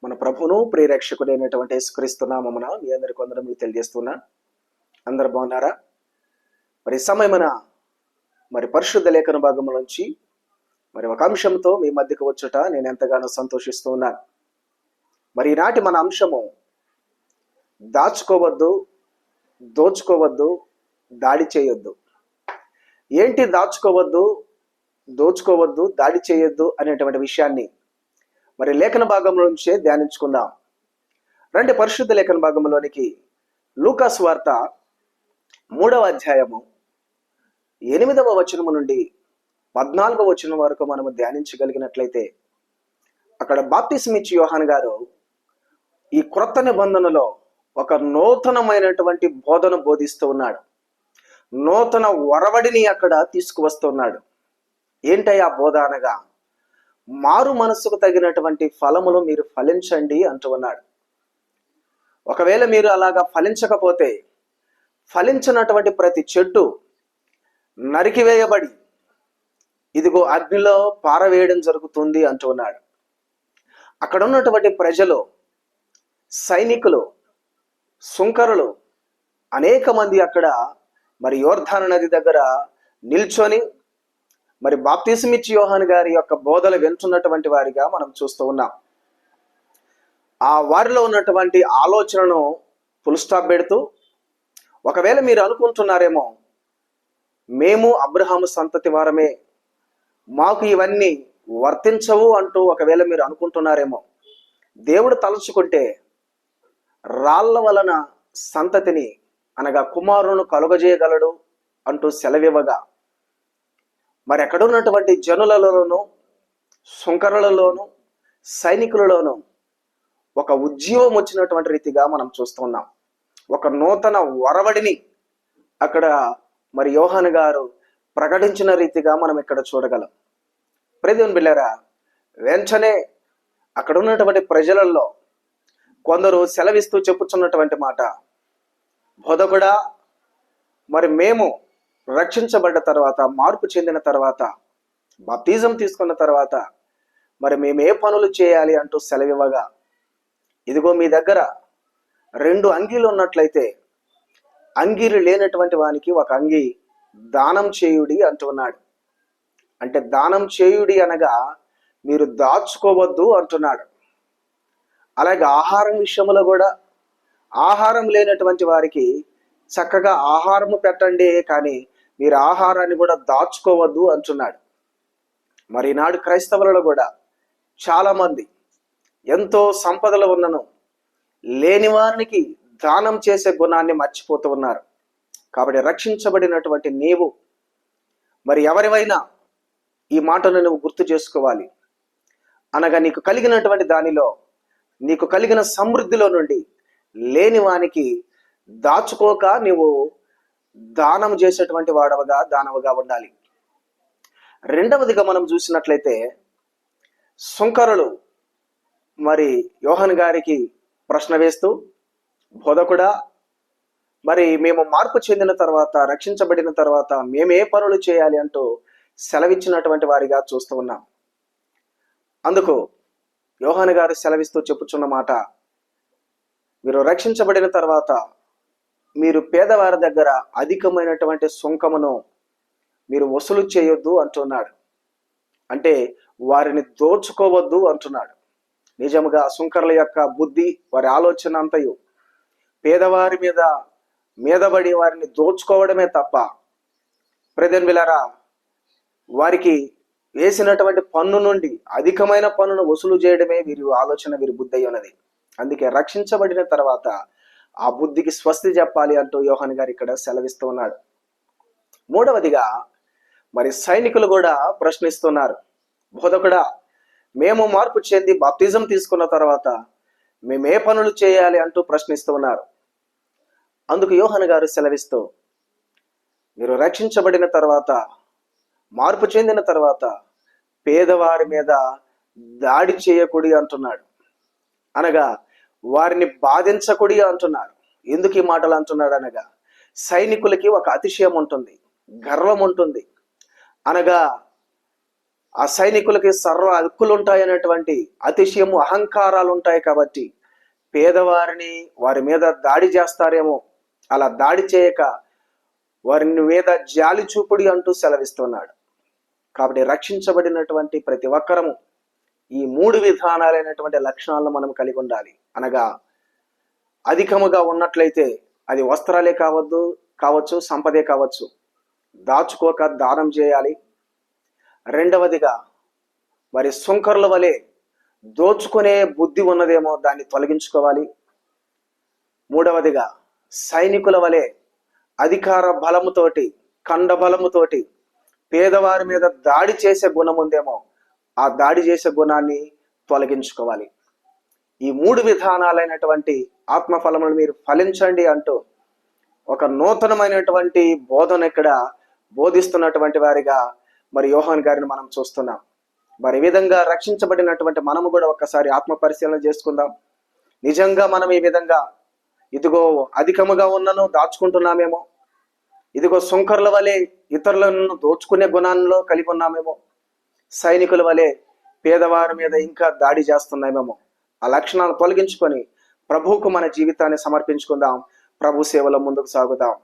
మన ప్రభును ప్రియరక్షకుడైనటువంటి యేసుక్రీస్తు నామమున మీ అందరికి వందనములు తెలియజేస్తున్నా. అందరు బాగున్నారా? మరి సమయమున పరిశుద్ధ లేఖన భాగం నుంచి ఒక అంశంతో మీ మధ్యకు వచ్చుట నేను ఎంతగానో సంతోషిస్తూ ఉన్నాను. ఈనాటి మన అంశము దాచుకోవద్దు, దోచుకోవద్దు, దాడి చేయొద్దు. ఏంటి దాచుకోవద్దు, దోచుకోవద్దు, దాడి చేయొద్దు అనేటువంటి విషయాన్ని లేఖన భాగంలో నుంచే ధ్యానించుకుందాం. రండి పరిశుద్ధ లేఖన భాగంలోనికి. లూకాసు వార్త 3వ అధ్యాయము 8వ వచనము నుండి 14వ వచనం వరకు మనము ధ్యానించగలిగినట్లయితే, అక్కడ బాప్తిస్మిచ్చి యోహాను గారు ఈ క్రొత్త నిబంధనలో ఒక నూతనమైనటువంటి బోధన బోధిస్తూ ఉన్నాడు. నూతన ఒరవడిని అక్కడ తీసుకువస్తున్నాడు. ఏంటయ్యా బోధ అనగా, మారు మనస్సుకు తగినటువంటి ఫలములు మీరు ఫలించండి అంటూ ఉన్నాడు. ఒకవేళ మీరు అలాగా ఫలించకపోతే, ఫలించినటువంటి ప్రతి చెట్టు నరికివేయబడి ఇదిగో అగ్నిలో పారవేయడం జరుగుతుంది అంటూ ఉన్నాడు. అక్కడ ఉన్నటువంటి ప్రజలు, సైనికులు, సుంకరులు అనేక మంది అక్కడ యోర్దాను నది దగ్గర నిల్చొని బాప్తిస్మిచ్చి యోహాను గారి యొక్క బోధలు వింటున్నటువంటి వారిగా మనం చూస్తూ ఉన్నాం. ఆ వారిలో ఉన్నటువంటి ఆలోచనను ఫుల్ స్టాప్ పెడుతూ, ఒకవేళ మీరు అనుకుంటున్నారేమో మేము అబ్రహాము సంతతి వారమే, మాకు ఇవన్నీ వర్తించవు అంటూ ఒకవేళ మీరు అనుకుంటున్నారేమో, దేవుడు తలుచుకుంటే రాళ్ల వలన సంతతిని అనగా కుమారులను కలుగజేయగలడు అంటూ సెలవివ్వగా, ఎక్కడున్నటువంటి జనులలోనూ, సుంకరులలోనూ, సైనికులలోనూ ఒక ఉజ్జీవం వచ్చినటువంటి రీతిగా మనం చూస్తున్నాం. ఒక నూతన ఒరవడిని అక్కడ యోహాను గారు ప్రకటించిన రీతిగా మనం ఇక్కడ చూడగలం. ప్రియదేవుని బిడ్డలారా, వెంటనే అక్కడ ఉన్నటువంటి ప్రజలలో కొందరు సెలవిస్తూ చెప్పుచున్నటువంటి మాట, బోధకుడా, మేము రక్షించబడ్డ తర్వాత, మార్పు చెందిన తర్వాత, బాప్తిజం తీసుకున్న తర్వాత మేము ఏ పనులు చేయాలి అంటూ సెలవివ్వగా, ఇదిగో మీ దగ్గర 2 అంగీలు ఉన్నట్లయితే అంగీలు లేనటువంటి వానికి ఒక అంగీ దానం చేయుడి అంటున్నాడు. అంటే దానం చేయుడి అనగా మీరు దాచుకోవద్దు అంటున్నాడు. అలాగే ఆహారం విషయంలో కూడా, ఆహారం లేనటువంటి వారికి చక్కగా ఆహారము పెట్టండి, కానీ మీరు ఆహారాన్ని కూడా దాచుకోవద్దు అంటున్నాడు. ఈనాడు క్రైస్తవులలో కూడా చాలా మంది ఎంతో సంపదలు ఉన్నను లేని వారికి దానం చేసే గుణాన్ని మర్చిపోతూ ఉన్నారు. కాబట్టి రక్షించబడినటువంటి నీవు ఎవరివైనా ఈ మాటను నువ్వు గుర్తు చేసుకోవాలి. అనగా నీకు కలిగినటువంటి దానిలో, నీకు కలిగిన సమృద్ధిలో నుండి లేని వానికి దాచుకోక నీవు దానం చేసేటువంటి దానవుగా ఉండాలి. రెండవదిగా మనం చూసినట్లయితే, సుంకరులు యోహాను గారికి ప్రశ్న వేస్తూ, బోధకుడా, మేము మార్పు చెందిన తర్వాత, రక్షించబడిన తర్వాత మేమే పనులు చేయాలి అంటూ సెలవిచ్చినటువంటి వారిగా చూస్తూ ఉన్నాం. అందుకు యోహాను గారు సెలవిస్తూ చెప్పుచున్న మాట, మీరు రక్షించబడిన తర్వాత మీరు పేదవారి దగ్గర అధికమైనటువంటి సుంకమును మీరు వసూలు చేయొద్దు అంటున్నాడు. అంటే వారిని దోచుకోవద్దు అంటున్నాడు. నిజముగా సుంకరుల యొక్క బుద్ధి, వారి ఆలోచన అంతయు పేదవారి మీదబడి వారిని దోచుకోవడమే తప్ప, ప్రియదేవులారా, వారికి వేసినటువంటి పన్ను నుండి అధికమైన పన్నును వసూలు చేయడమే వీరి ఆలోచన, వీరి బుద్ధి అయి ఉన్నది. అందుకే రక్షించబడిన తర్వాత ఆ బుద్ధికి స్వస్తి చెప్పాలి అంటూ యోహాను గారు ఇక్కడ సెలవిస్తూ ఉన్నాడు. మూడవదిగా సైనికులు కూడా ప్రశ్నిస్తున్నారు, బోధకుడా, మేము మార్పు చెంది బాప్తిజం తీసుకున్న తర్వాత మేము ఏ పనులు చేయాలి అంటూ ప్రశ్నిస్తూ ఉన్నారు. అందుకు యోహాను గారు సెలవిస్తూ, మీరు రక్షించబడిన తర్వాత, మార్పు చెందిన తర్వాత పేదవారి మీద దాడి చేయకూడదు అంటున్నాడు. అనగా వారిని బాధించకూడి అంటున్నారు. ఎందుకు ఈ మాటలు అంటున్నాడు అనగా, సైనికులకి ఒక అతిశయం ఉంటుంది, గర్వం ఉంటుంది. అనగా ఆ సైనికులకి సర్వ హక్కులు ఉంటాయనేటువంటి అతిశయము, అహంకారాలు ఉంటాయి కాబట్టి పేదవారిని వారి మీద దాడి చేస్తారేమో, అలా దాడి చేయక వారి మీద జాలి చూపుడి అంటూ సెలవిస్తున్నాడు. కాబట్టి రక్షించబడినటువంటి ప్రతి ఒక్కరము ఈ 3 విధానాలైనటువంటి లక్షణాలను మనం కలిగి ఉండాలి. అనగా అధికముగా ఉన్నట్లయితే అది వస్త్రాలే కావచ్చు, సంపదే కావచ్చు, దాచుకోక దానం చేయాలి. రెండవదిగా మరి సుంకరుల వలె దోచుకునే బుద్ధి ఉన్నదేమో దాన్ని తొలగించుకోవాలి. మూడవదిగా సైనికుల వలె అధికార బలముతోటి, కండ బలముతోటి పేదవారి మీద దాడి చేసే గుణం ఉందేమో ఆ దాడి చేసే గుణాన్ని తొలగించుకోవాలి. ఈ 3 విధానాలైనటువంటి ఆత్మఫలములను మీరు ఫలించండి అంటూ ఒక నూతనమైనటువంటి బోధన ఇక్కడ బోధిస్తున్నటువంటి వారిగా మరి యోహాన్ గారిని మనం చూస్తున్నాం. మరి ఈ విధంగా రక్షించబడినటువంటి మనము కూడా ఒక్కసారి ఆత్మ పరిశీలన చేసుకుందాం. నిజంగా మనం ఈ విధంగా ఇదిగో అధికముగా ఉన్నను దాచుకుంటున్నామేమో, ఇదిగో సుంకరుల వలె ఇతరులను దోచుకునే గుణాల్లో కలిగి ఉన్నామేమో, సైనికుల వలె పేదవారి మీద ఇంకా దాడి చేస్తున్నామేమో. ఆ లక్షణాలు తొలగించుకొని ప్రభువుకు మన జీవితాన్ని సమర్పించుకుందాం. ప్రభు సేవలో ముందుకు సాగుదాం.